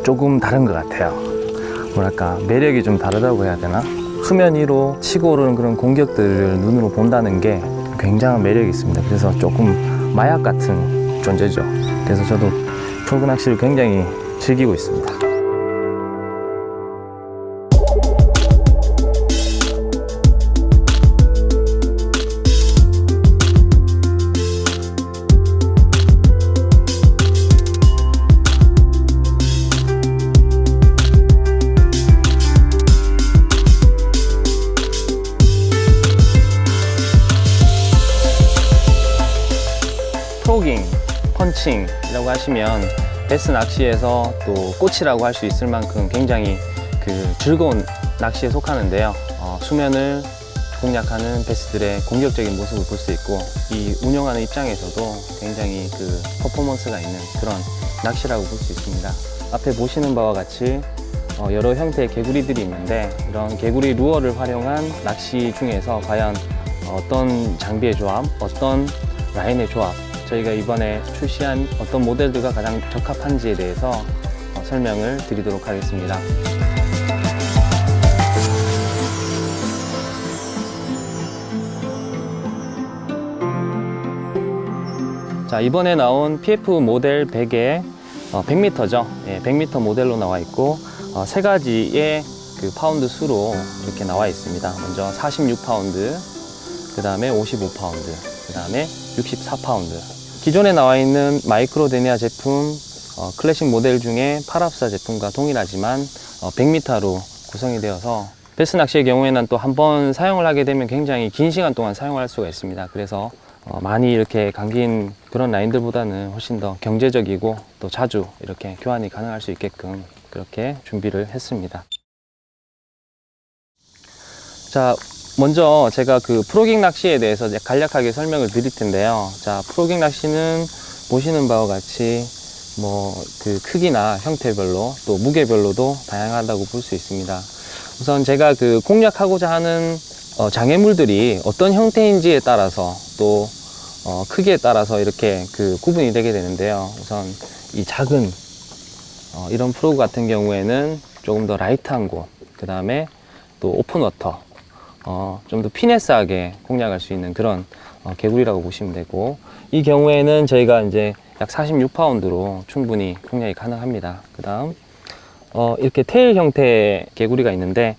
조금 다른 것 같아요. 뭐랄까, 매력이 좀 다르다고 해야 되나? 수면 위로 치고 오르는 그런 공격들을 눈으로 본다는 게 굉장한 매력이 있습니다. 그래서 조금 마약 같은 존재죠. 그래서 저도 프로그 낚시를 굉장히 즐기고 있습니다. 프로깅, 펀칭이라고 하시면 베스 낚시에서 또 꽃이라고 할 수 있을 만큼 굉장히 즐거운 낚시에 속하는데요. 수면을 공략하는 베스들의 공격적인 모습을 볼 수 있고, 이 운영하는 입장에서도 굉장히 퍼포먼스가 있는 그런 낚시라고 볼 수 있습니다. 앞에 보시는 바와 같이 여러 형태의 개구리들이 있는데, 이런 개구리 루어를 활용한 낚시 중에서 과연 어떤 장비의 조합, 어떤 라인의 조합, 저희가 이번에 출시한 어떤 모델들과 가장 적합한지에 대해서 설명을 드리도록 하겠습니다. 자, 이번에 나온 PF 모델 100에 100m죠. 100m 모델로 나와 있고, 세 가지의 파운드 수로 이렇게 나와 있습니다. 먼저 46파운드, 그 다음에 55파운드, 그 다음에 64파운드. 기존에 나와 있는 마이크로데니아 제품 클래식 모델 중에 파랍사 제품과 동일하지만 100m로 구성이 되어서 베스 낚시의 경우에는 또 한 번 사용을 하게 되면 굉장히 긴 시간 동안 사용할 수가 있습니다. 그래서 많이 이렇게 감긴 그런 라인들보다는 훨씬 더 경제적이고 또 자주 이렇게 교환이 가능할 수 있게끔 그렇게 준비를 했습니다. 자, 먼저 제가 프로깅 낚시에 대해서 간략하게 설명을 드릴 텐데요. 자, 프로깅 낚시는 보시는 바와 같이 크기나 형태별로 또 무게별로도 다양하다고 볼 수 있습니다. 우선 제가 공략하고자 하는 장애물들이 어떤 형태인지에 따라서 또 크기에 따라서 이렇게 구분이 되게 되는데요. 우선 이 작은 이런 프로그 같은 경우에는 조금 더 라이트한 곳, 그 다음에 또 오픈워터, 좀 더 피네스하게 공략할 수 있는 그런 개구리라고 보시면 되고, 이 경우에는 저희가 이제 약 46파운드로 충분히 공략이 가능합니다. 그 다음 이렇게 테일 형태의 개구리가 있는데,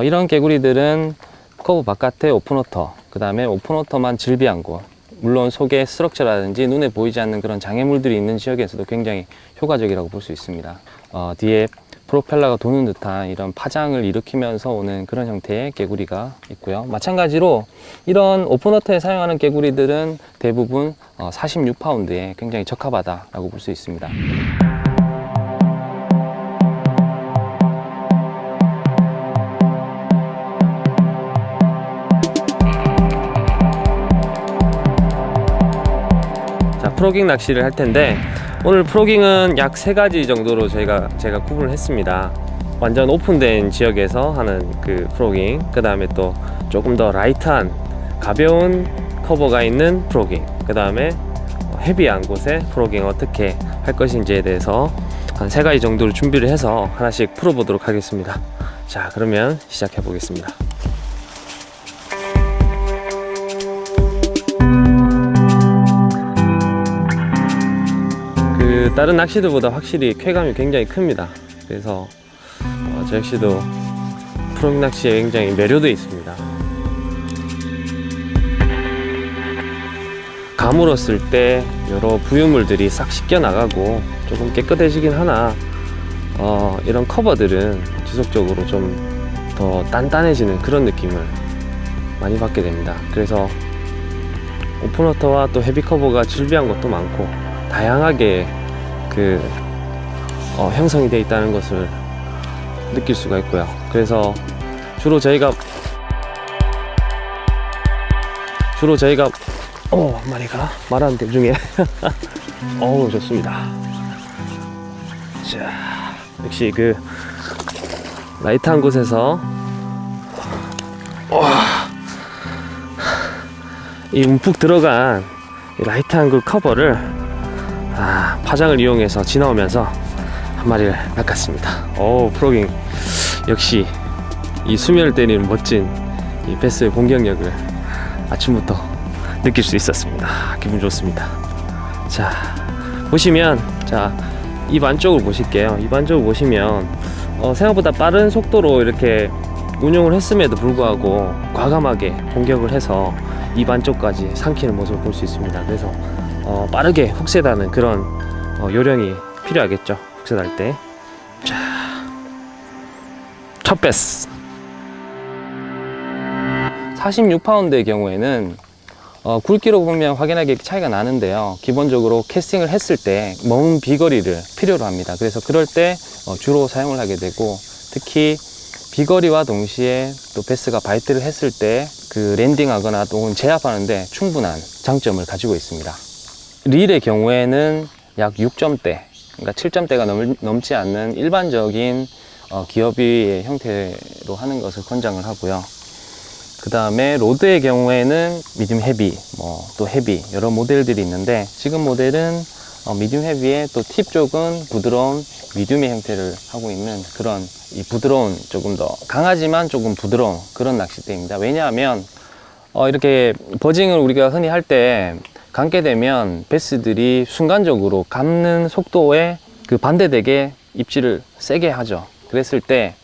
이런 개구리들은 커브 바깥에 오픈워터, 그 다음에 오픈워터만 즐비한 곳, 물론 속에 스트럭처라든지 눈에 보이지 않는 그런 장애물들이 있는 지역에서도 굉장히 효과적이라고 볼 수 있습니다. 뒤에 프로펠러가 도는 듯한 이런 파장을 일으키면서 오는 그런 형태의 개구리가 있고요. 마찬가지로 이런 오픈워터에 사용하는 개구리들은 대부분 46파운드에 굉장히 적합하다라고 볼 수 있습니다. 자, 프로깅 낚시를 할 텐데, 오늘 프로깅은 약 3가지 정도로 제가 구분을 했습니다. 완전 오픈된 지역에서 하는 프로깅, 그 다음에 또 조금 더 라이트한 가벼운 커버가 있는 프로깅, 그 다음에 헤비한 곳에 프로깅 어떻게 할 것인지에 대해서 한 3가지 정도를 준비를 해서 하나씩 풀어보도록 하겠습니다. 자, 그러면 시작해 보겠습니다. 다른 낚시들보다 확실히 쾌감이 굉장히 큽니다. 그래서 저 역시도 프로깅 낚시에 굉장히 매료되어 있습니다. 가물었을 때 여러 부유물들이 싹 씻겨 나가고 조금 깨끗해지긴 하나, 이런 커버들은 지속적으로 좀 더 단단해지는 그런 느낌을 많이 받게 됩니다. 그래서 오픈워터와 또 헤비 커버가 즐비한 것도 많고 다양하게 형성이 되어 있다는 것을 느낄 수가 있고요. 그래서 주로 저희가 한 마리가 말하는 도중에 어우, 좋습니다. 자, 역시 라이트한 곳에서 이 움푹 들어간 라이트한 커버를 파장을 이용해서 지나오면서 한 마리를 낚았습니다. 오, 프로깅 역시 이 수면을 때리는 멋진 이 베스의 공격력을 아침부터 느낄 수 있었습니다. 기분 좋습니다. 자, 보시면, 자, 입 안쪽을 보실게요. 입 안쪽을 보시면 생각보다 빠른 속도로 이렇게 운용을 했음에도 불구하고 과감하게 공격을 해서 입 안쪽까지 삼키는 모습을 볼 수 있습니다. 그래서 빠르게 훅세다는 그런 요령이 필요하겠죠. 훅세달 때. 자, 첫 베스 46파운드의 경우에는 굵기로 보면 확연하게 차이가 나는데요. 기본적으로 캐스팅을 했을 때 먼 비거리를 필요로 합니다. 그래서 그럴 때 주로 사용을 하게 되고, 특히 비거리와 동시에 또 베스가 바이트를 했을 때 그 랜딩하거나 또는 제압하는데 충분한 장점을 가지고 있습니다. 릴의 경우에는 약 6점대, 그러니까 7점대가 넘지 않는 일반적인 기어비의 형태로 하는 것을 권장을 하고요. 그 다음에 로드의 경우에는 미디움 헤비, 또 헤비 여러 모델들이 있는데, 지금 모델은 미디움 헤비의 또 팁 쪽은 부드러운 미디움의 형태를 하고 있는 그런 이 부드러운, 조금 더 강하지만 조금 부드러운 그런 낚싯대입니다. 왜냐하면 이렇게 버징을 우리가 흔히 할 때 감게 되면 베스들이 순간적으로 감는 속도에 그 반대되게 입질을 세게 하죠. 그랬을 때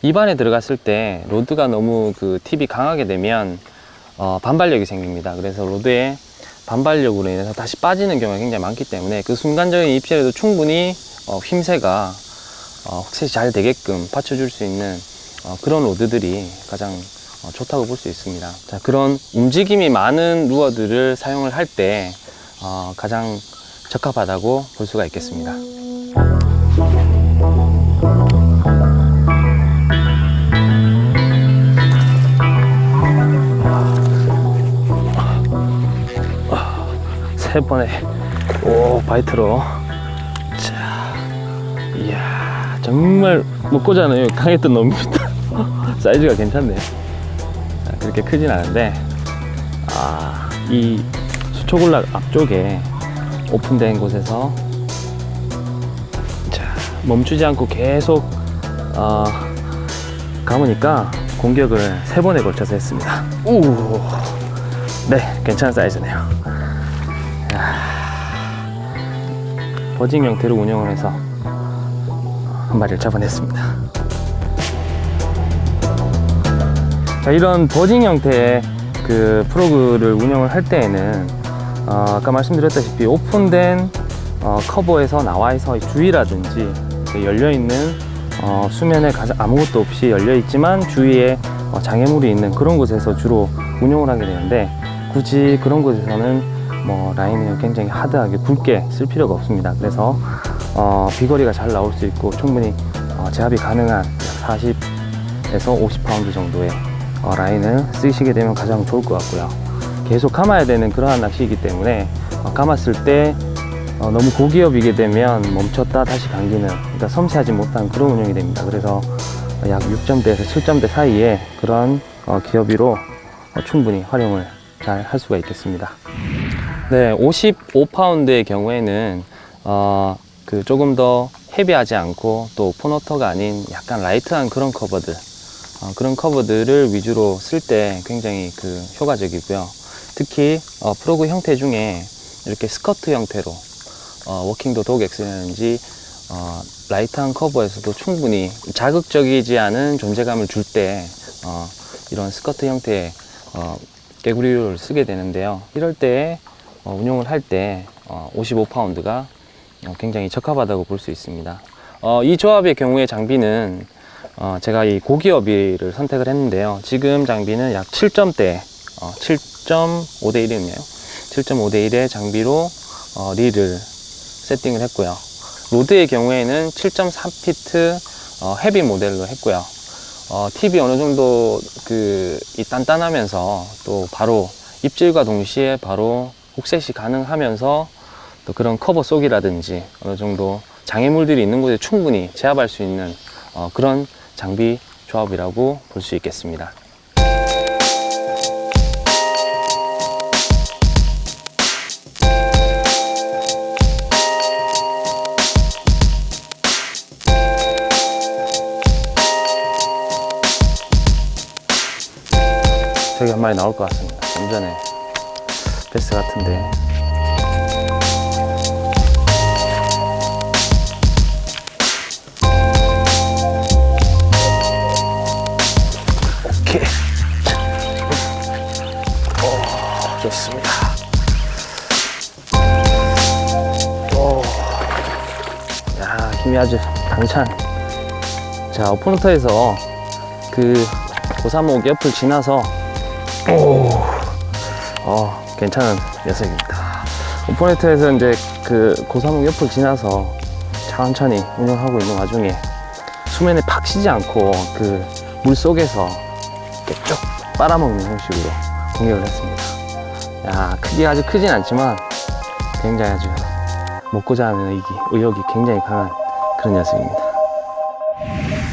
입안에 들어갔을 때 로드가 너무 그 팁이 강하게 되면 반발력이 생깁니다. 그래서 로드에 반발력으로 인해서 다시 빠지는 경우가 굉장히 많기 때문에 그 순간적인 입질에도 충분히 힘새가 훅셋이 잘 되게끔 받쳐줄 수 있는 그런 로드들이 가장 좋다고 볼 수 있습니다. 자, 그런 움직임이 많은 루어들을 사용을 할 때 가장 적합하다고 볼 수가 있겠습니다. 세 번의 바이트로. 자, 이야, 정말 먹고자는 강했던 놈입니다. 사이즈가 괜찮네요. 자, 그렇게 크진 않은데, 이 수초군락 앞쪽에 오픈된 곳에서 자, 멈추지 않고 계속 감으니까 공격을 3번에 걸쳐서 했습니다. 우, 네, 괜찮은 사이즈네요. 버징 형태로 운영을 해서 한 마리를 잡아냈습니다. 자, 이런 버징 형태의 그 프로그를 운영을 할 때에는 아까 말씀드렸다시피 오픈된 커버에서 나와서 주위라든지 열려있는 수면에 아무것도 없이 열려있지만 주위에 장애물이 있는 그런 곳에서 주로 운영을 하게 되는데, 굳이 그런 곳에서는 라인을 굉장히 하드하게 굵게 쓸 필요가 없습니다. 그래서 비거리가 잘 나올 수 있고 충분히 제압이 가능한 40에서 50파운드 정도의 라인을 쓰시게 되면 가장 좋을 것 같고요. 계속 감아야 되는 그러한 낚시이기 때문에 감았을 때 너무 고기업이게 되면 멈췄다 다시 감기는, 그러니까 섬세하지 못한 그런 운영이 됩니다. 그래서 약 6점대에서 7점대 사이에 그런 기어비로 충분히 활용을 잘 할 수가 있겠습니다. 네, 55파운드의 경우에는 그 조금 더 헤비하지 않고 또 포너터가 아닌 약간 라이트한 그런 커버들, 그런 커버들을 위주로 쓸 때 굉장히 그 효과적이고요. 특히 프로그 형태 중에 이렇게 스커트 형태로 워킹도 독엑스라든지 라이트한 커버에서도 충분히 자극적이지 않은 존재감을 줄 때 이런 스커트 형태의 개구리를 쓰게 되는데요. 이럴 때 운용을 할 때 55파운드가 굉장히 적합하다고 볼 수 있습니다. 이 조합의 경우에 장비는 제가 이 고기어비를 선택을 했는데요. 지금 장비는 약 7점대 7.5대 1이네요. 7.5대 1의 장비로 릴을 세팅을 했고요. 로드의 경우에는 7.3피트 헤비 모델로 했고요. 팁이 어느 정도 이 단단하면서 또 바로 입질과 동시에 바로 훅셋이 가능하면서 또 그런 커버 속이라든지 어느 정도 장애물들이 있는 곳에 충분히 제압할 수 있는 그런 장비 조합이라고 볼 수 있겠습니다. 많이 나올 것 같습니다. 좀 전에 베스 같은데. 오케이. 좋습니다. 야, 힘이 아주 당찬. 자, 오픈워터에서 그 고사목 옆을 지나서 괜찮은 녀석입니다. 오픈워터에서 이제 그 고사목 옆을 지나서 천천히 운영하고 있는 와중에 수면에 팍 쉬지 않고 그 물 속에서 이렇게 쭉 빨아먹는 형식으로 공격을 했습니다. 야, 크기가 아주 크진 않지만 굉장히 아주 먹고자 하는 의욕이 굉장히 강한 그런 녀석입니다.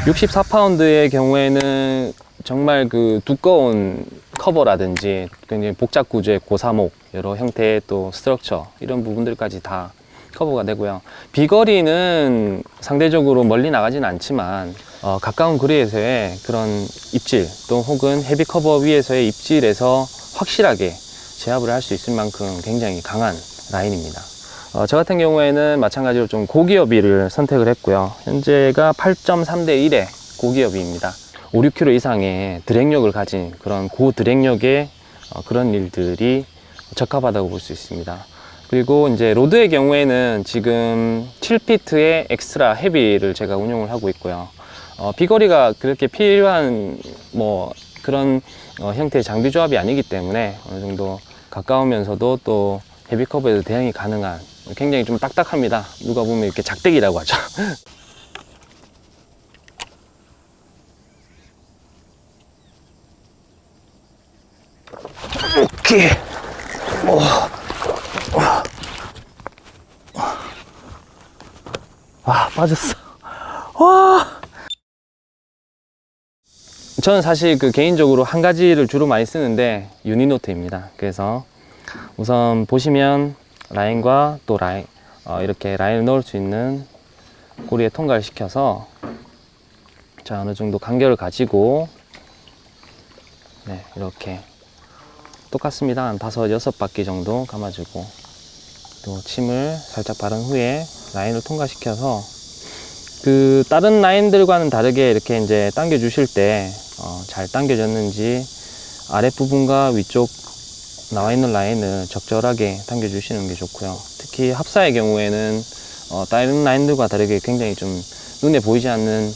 64파운드의 경우에는 정말 그 두꺼운 커버라든지 굉장히 복잡 구조의 고사목, 여러 형태의 또 스트럭처 이런 부분들까지 다 커버가 되고요. 비거리는 상대적으로 멀리 나가진 않지만 가까운 거리에서의 그런 입질 또 혹은 헤비 커버 위에서의 입질에서 확실하게 제압을 할 수 있을 만큼 굉장히 강한 라인입니다. 저 같은 경우에는 마찬가지로 좀 고기어비를 선택을 했고요. 현재가 8.3대 1의 고기어비입니다. 5, 6kg 이상의 드랙력을 가진 그런 고드랙력의 그런 일들이 적합하다고 볼 수 있습니다. 그리고 이제 로드의 경우에는 지금 7피트의 엑스트라 헤비를 제가 운용을 하고 있고요. 비거리가 그렇게 필요한 뭐 그런 형태의 장비 조합이 아니기 때문에 어느 정도 가까우면서도 또 헤비 커버에도 대응이 가능한 굉장히 좀 딱딱합니다. 누가 보면 이렇게 작대기라고 하죠. 오케이. 빠졌어. 와. 저는 사실 그 개인적으로 한 가지를 주로 많이 쓰는데 유니노트입니다. 그래서 우선 보시면 라인과 또 라인 이렇게 라인을 넣을 수 있는 고리에 통과를 시켜서 자, 어느 정도 간격을 가지고 네, 이렇게 똑같습니다. 한 5, 6바퀴 정도 감아주고 또 침을 살짝 바른 후에 라인을 통과시켜서 그 다른 라인들과는 다르게 이렇게 이제 당겨 주실 때 잘 당겨졌는지 아랫부분과 위쪽 나와 있는 라인을 적절하게 당겨 주시는 게 좋고요. 특히 합사의 경우에는 다른 라인들과 다르게 굉장히 좀 눈에 보이지 않는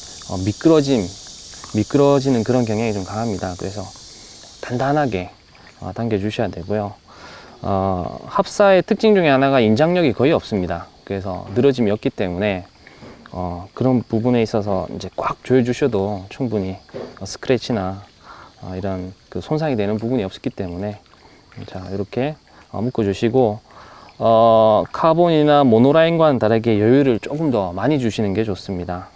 미끄러지는 그런 경향이 좀 강합니다. 그래서 단단하게 당겨 주셔야 되고요. 합사의 특징 중에 하나가 인장력이 거의 없습니다. 그래서 늘어짐이 없기 때문에 그런 부분에 있어서 이제 꽉 조여주셔도 충분히 스크래치나 이런 그 손상이 되는 부분이 없기 때문에 자, 이렇게 묶어주시고 카본이나 모노라인과는 다르게 여유를 조금 더 많이 주시는 게 좋습니다.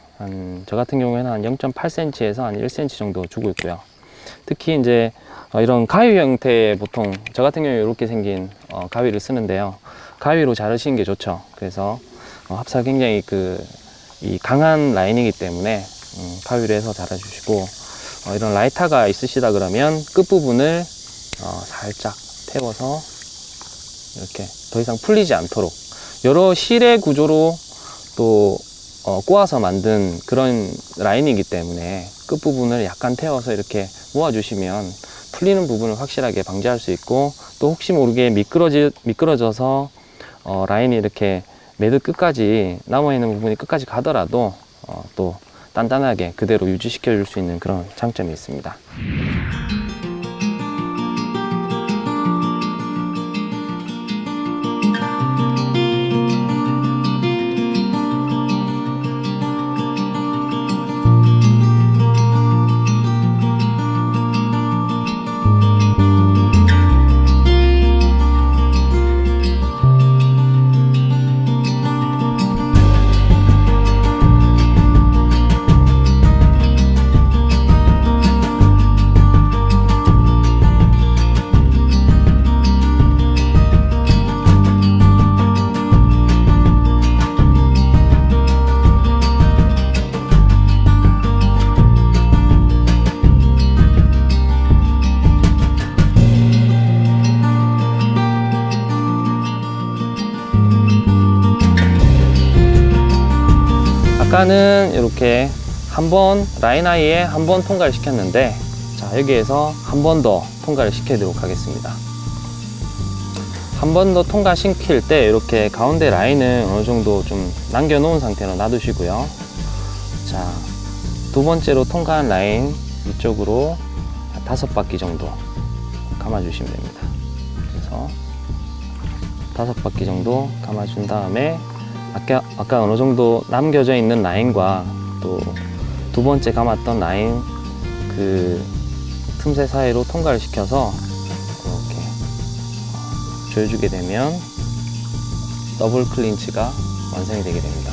저 같은 경우에는 한 0.8cm에서 한 1cm 정도 주고 있고요. 특히 이제 이런 가위 형태의 보통 저 같은 경우에 이렇게 생긴 가위를 쓰는데요. 가위로 자르시는 게 좋죠. 그래서 합사 굉장히 이 강한 라인이기 때문에 가위로 해서 자라주시고 이런 라이터가 있으시다 그러면 끝부분을 살짝 태워서 이렇게 더 이상 풀리지 않도록 여러 실의 구조로 또 꼬아서 만든 그런 라인이기 때문에 끝부분을 약간 태워서 이렇게 모아주시면 풀리는 부분을 확실하게 방지할 수 있고 또 혹시 모르게 미끄러져서 라인이 이렇게 매듭 끝까지 남아있는 부분이 끝까지 가더라도 또 단단하게 그대로 유지시켜 줄 수 있는 그런 장점이 있습니다. 아까는 이렇게 한 번 라인 하이에 한 번 통과를 시켰는데, 자, 여기에서 한 번 더 통과를 시키도록 하겠습니다. 한 번 더 통과시킬 때 이렇게 가운데 라인은 어느 정도 좀 남겨 놓은 상태로 놔두시고요. 자, 두 번째로 통과한 라인 위쪽으로 5바퀴 정도 감아주시면 됩니다. 그래서 5바퀴 정도 감아준 다음에 아까 어느 정도 남겨져 있는 라인과 또 두 번째 감았던 라인 그 틈새 사이로 통과를 시켜서 이렇게 조여주게 되면 더블 클린치가 완성이 되게 됩니다.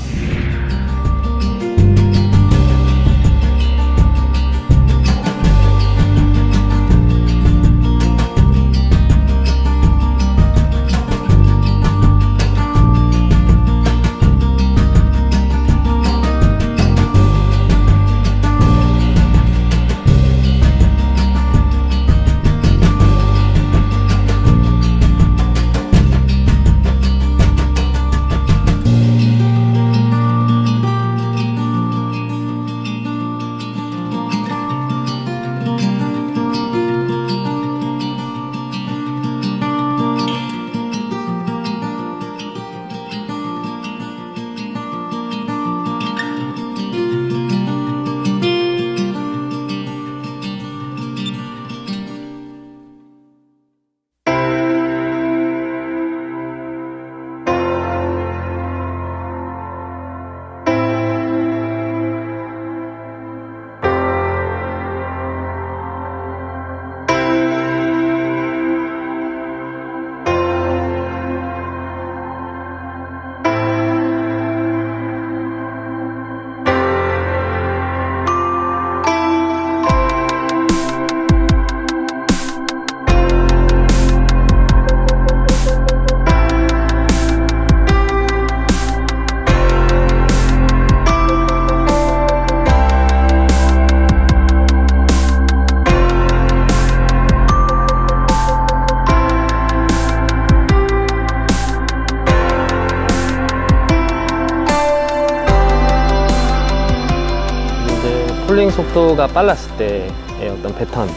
폴링 속도가 빨랐을 때의 어떤 패턴,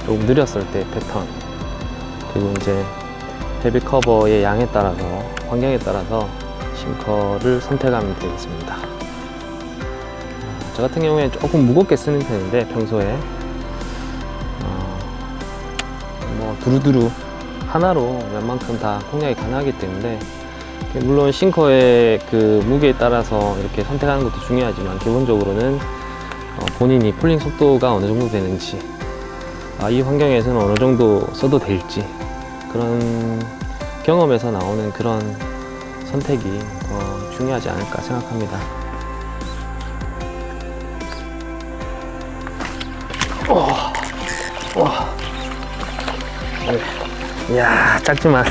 조금 느렸을 때 패턴, 그리고 이제 헤비 커버의 양에 따라서, 환경에 따라서 싱커를 선택하면 되겠습니다. 저 같은 경우에 조금 무겁게 쓰는 편인데 평소에 뭐 두루두루 하나로 웬만큼 다 공략이 가능하기 때문에, 물론 싱커의 그 무게에 따라서 이렇게 선택하는 것도 중요하지만 기본적으로는 본인이 폴링 속도가 어느 정도 되는지, 이 환경에서는 어느 정도 써도 될지, 그런 경험에서 나오는 그런 선택이 중요하지 않을까 생각합니다. 이야, 작지만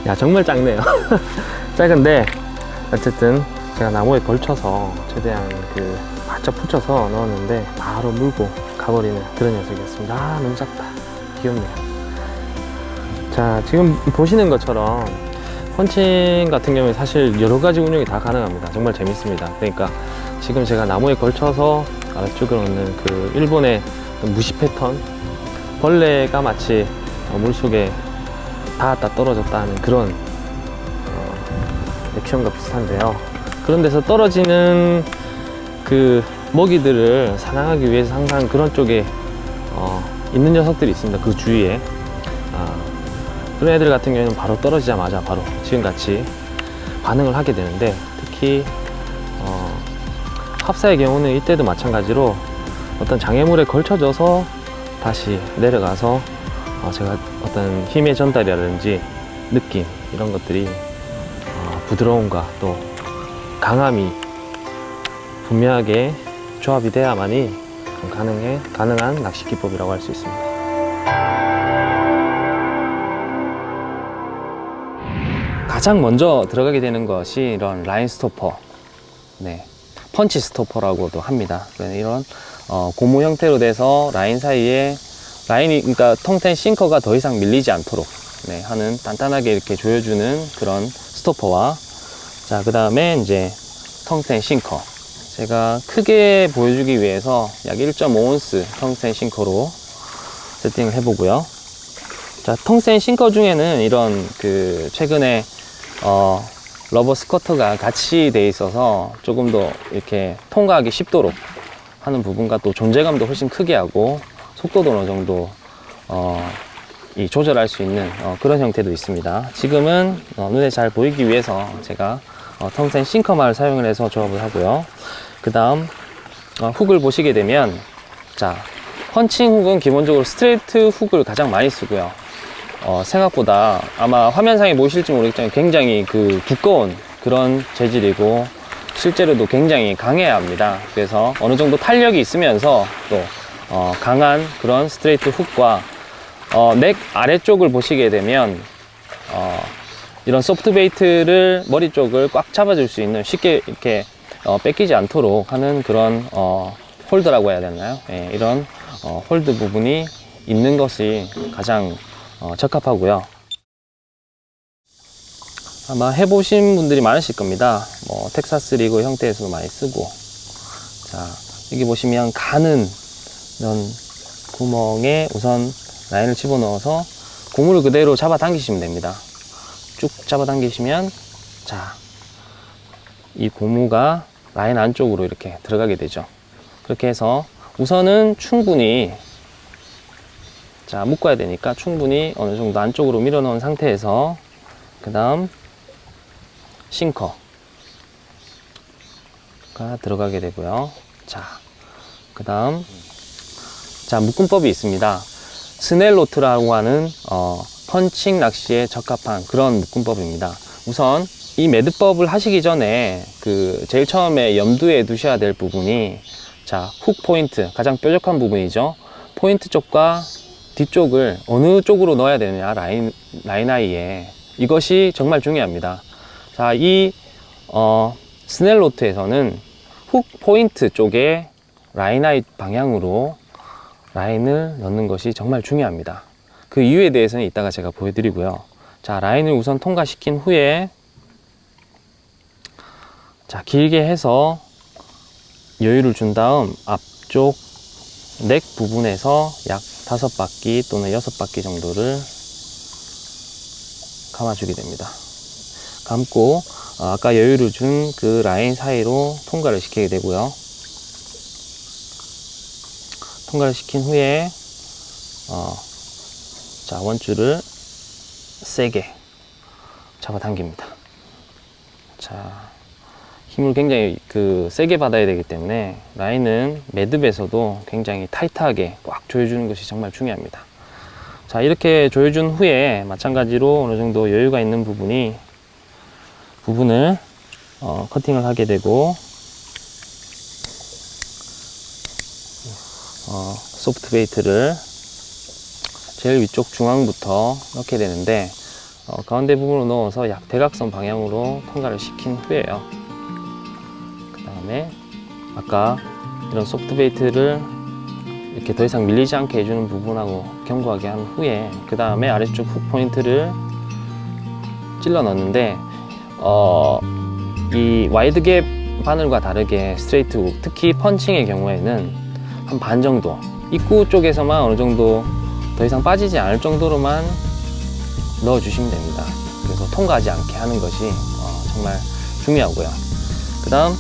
야, 정말 작네요. 작은데 어쨌든 제가 나무에 걸쳐서 최대한 그 바짝 붙여서 넣었는데 바로 물고 가버리는 그런 녀석이었습니다. 너무 작다. 귀엽네요. 자, 지금 보시는 것처럼 펀칭 같은 경우에 사실 여러 가지 운영이 다 가능합니다. 정말 재밌습니다. 그러니까 지금 제가 나무에 걸쳐서 아래쪽에 넣는 그 일본의 무시 패턴, 벌레가 마치 물속에 닿았다 떨어졌다 하는 그런 액션과 비슷한데요. 그런 데서 떨어지는 그 먹이들을 사냥하기 위해서 항상 그런 쪽에 있는 녀석들이 있습니다. 그 주위에 그런 애들 같은 경우에는 바로 떨어지자마자 바로 지금같이 반응을 하게 되는데, 특히 합사의 경우는 이때도 마찬가지로 어떤 장애물에 걸쳐져서 다시 내려가서 제가 어떤 힘의 전달이라든지 느낌, 이런 것들이 부드러움과 또 강함이 분명하게 조합이 돼야만이 가능한 낚시 기법이라고 할 수 있습니다. 가장 먼저 들어가게 되는 것이 이런 라인 스토퍼, 펀치 스토퍼라고도 합니다. 이런 고무 형태로 돼서 라인 사이에 그러니까 통텐 싱커가 더 이상 밀리지 않도록 하는, 단단하게 이렇게 조여주는 그런 스토퍼와, 자, 그 다음에 이제 텅텐 싱커. 제가 크게 보여주기 위해서 약 1.5온스 텅센 싱커로 세팅을 해보고요. 자, 텅센 싱커 중에는 이런 그 최근에 러버 스커터가 같이 돼 있어서 조금 더 이렇게 통과하기 쉽도록 하는 부분과 또 존재감도 훨씬 크게 하고 속도도 어느 정도 조절할 수 있는 그런 형태도 있습니다. 지금은 눈에 잘 보이기 위해서 제가 텅센 싱커만을 사용을 해서 조합을 하고요. 그 다음 훅을 보시게 되면, 자, 펀칭 훅은 기본적으로 스트레이트 훅을 가장 많이 쓰고요. 생각보다 아마 화면상에 보이실지 모르겠지만 굉장히 그 두꺼운 그런 재질이고 실제로도 굉장히 강해야 합니다. 그래서 어느 정도 탄력이 있으면서 또 강한 그런 스트레이트 훅과 넥 아래쪽을 보시게 되면 이런 소프트 베이트를 머리 쪽을 꽉 잡아줄 수 있는, 쉽게 이렇게 뺏기지 않도록 하는 그런 홀더라고 해야 되나요? 예, 이런 홀드 부분이 있는 것이 가장 적합하고요. 아마 해보신 분들이 많으실 겁니다. 뭐 텍사스 리그 형태에서도 많이 쓰고. 자, 여기 보시면 가는 이런 구멍에 우선 라인을 집어넣어서 고무를 그대로 잡아 당기시면 됩니다. 쭉 잡아 당기시면, 자, 이 고무가 라인 안쪽으로 이렇게 들어가게 되죠. 그렇게 해서 우선은 충분히, 자, 묶어야 되니까 충분히 어느 정도 안쪽으로 밀어 넣은 상태에서 그 다음 싱커가 들어가게 되고요. 자, 그 다음, 자, 묶음법이 있습니다. 스넬로트라고 하는 펀칭 낚시에 적합한 그런 묶음법입니다. 우선 이 매듭법을 하시기 전에 그 제일 처음에 염두에 두셔야 될 부분이, 자, 훅 포인트, 가장 뾰족한 부분이죠. 포인트 쪽과 뒤쪽을 어느 쪽으로 넣어야 되느냐, 라인 아이에. 이것이 정말 중요합니다. 자, 이 스넬로트에서는 훅 포인트 쪽에 라인 아이 방향으로 라인을 넣는 것이 정말 중요합니다. 그 이유에 대해서는 이따가 제가 보여드리고요. 자, 라인을 우선 통과시킨 후에, 자, 길게 해서 여유를 준 다음 앞쪽 넥 부분에서 약 5바퀴 또는 6바퀴 정도를 감아주게 됩니다. 감고 아까 여유를 준 그 라인 사이로 통과를 시키게 되고요. 통과를 시킨 후에 자, 원줄을 세게 잡아 당깁니다. 자, 힘을 굉장히 세게 받아야 되기 때문에 라인은 매듭에서도 굉장히 타이트하게 꽉 조여주는 것이 정말 중요합니다. 자, 이렇게 조여준 후에 마찬가지로 어느 정도 여유가 있는 부분을 커팅을 하게 되고, 소프트 베이트를 제일 위쪽 중앙부터 넣게 되는데, 가운데 부분으로 넣어서 약 대각선 방향으로 통과를 시킨 후에요. 그 다음에 아까 이런 소프트 베이트를 이렇게 더 이상 밀리지 않게 해주는 부분하고 견고하게 한 후에 그 다음에 아래쪽 훅 포인트를 찔러 넣는데, 이 와이드 갭 바늘과 다르게 스트레이트 훅, 특히 펀칭의 경우에는 한 반 정도, 입구 쪽에서만 어느 정도 더 이상 빠지지 않을 정도로만 넣어 주시면 됩니다. 그래서 통과하지 않게 하는 것이 정말 중요하고요. 그 다음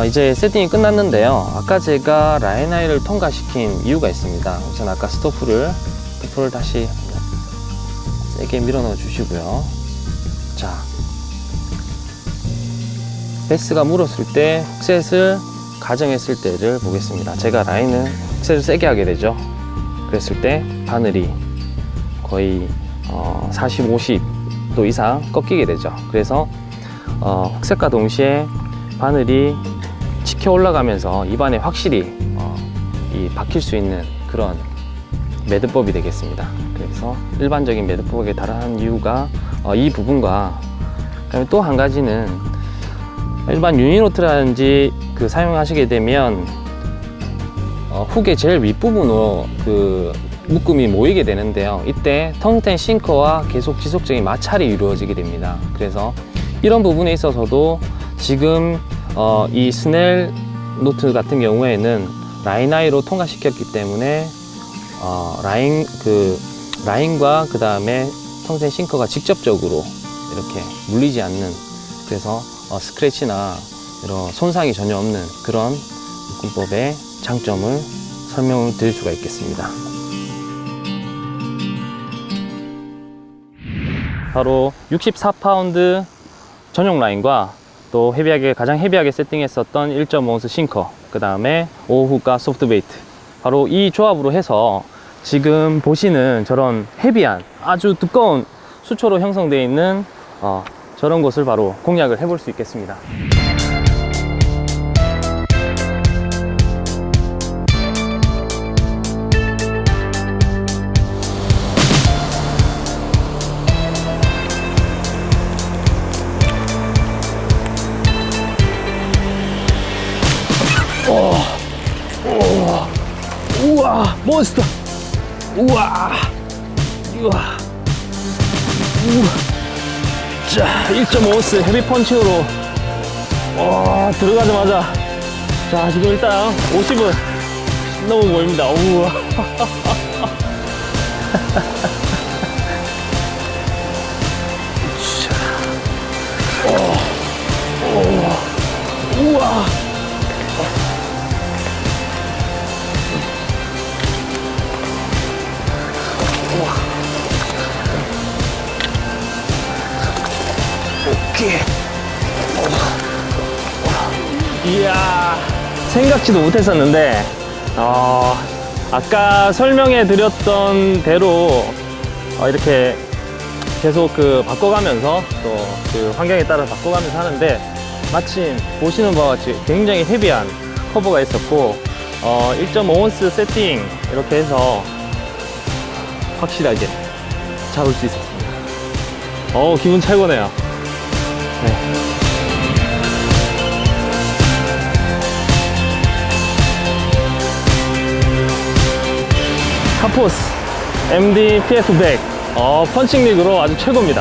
이제 세팅이 끝났는데요. 아까 제가 라인 아이를 통과시킨 이유가 있습니다. 우선 아까 스토프를 다시 세게 밀어 넣어 주시고요. 자, 베스가 물었을 때 훅셋을 가정했을 때를 보겠습니다. 제가 라인은 훅셋을 세게 하게 되죠. 그랬을 때 바늘이 거의 40, 50도 이상 꺾이게 되죠. 그래서 훅셋과 동시에 바늘이 치켜 올라가면서 입안에 확실히 박힐 수 있는 그런 매듭법이 되겠습니다. 그래서 일반적인 매듭법에 달한 이유가 이 부분과, 그다음에 또 한 가지는 일반 유니노트라든지 사용하시게 되면 훅의 제일 윗부분으로 묶음이 모이게 되는데요. 이때 텅텐 싱커와 계속 지속적인 마찰이 이루어지게 됩니다. 그래서 이런 부분에 있어서도 지금 이 스넬 노트 같은 경우에는 라인 하이로 통과시켰기 때문에 라인과 그 다음에 평생 싱커가 직접적으로 이렇게 물리지 않는, 그래서 스크래치나 이런 손상이 전혀 없는 그런 묶음법의 장점을 설명을 드릴 수가 있겠습니다. 바로 64파운드 전용 라인과 또 가장 헤비하게 세팅했었던 1.5온스 싱커, 그 다음에 5호흡과 소프트 베이트, 바로 이 조합으로 해서 지금 보시는 저런 헤비한 아주 두꺼운 수초로 형성되어 있는 저런 곳을 바로 공략을 해볼 수 있겠습니다. 우와, 몬스터. 우와. 자, 1.5온스 헤비 펀칭으로 들어가자마자, 자, 지금 일단 50은 너무 보입니다. 우와. 우와. 오케이. 이야, 생각지도 못했었는데, 아까 설명해 드렸던 대로 이렇게 계속 바꿔가면서 또 그 환경에 따라 바꿔가면서 하는데, 마침 보시는 바와 같이 굉장히 헤비한 커버가 있었고 1.5온스 세팅 이렇게 해서 확실하게 잡을 수 있었습니다. 기분 최고네요. 네. 카포스 MD PF100 펀칭 릭으로 아주 최고입니다.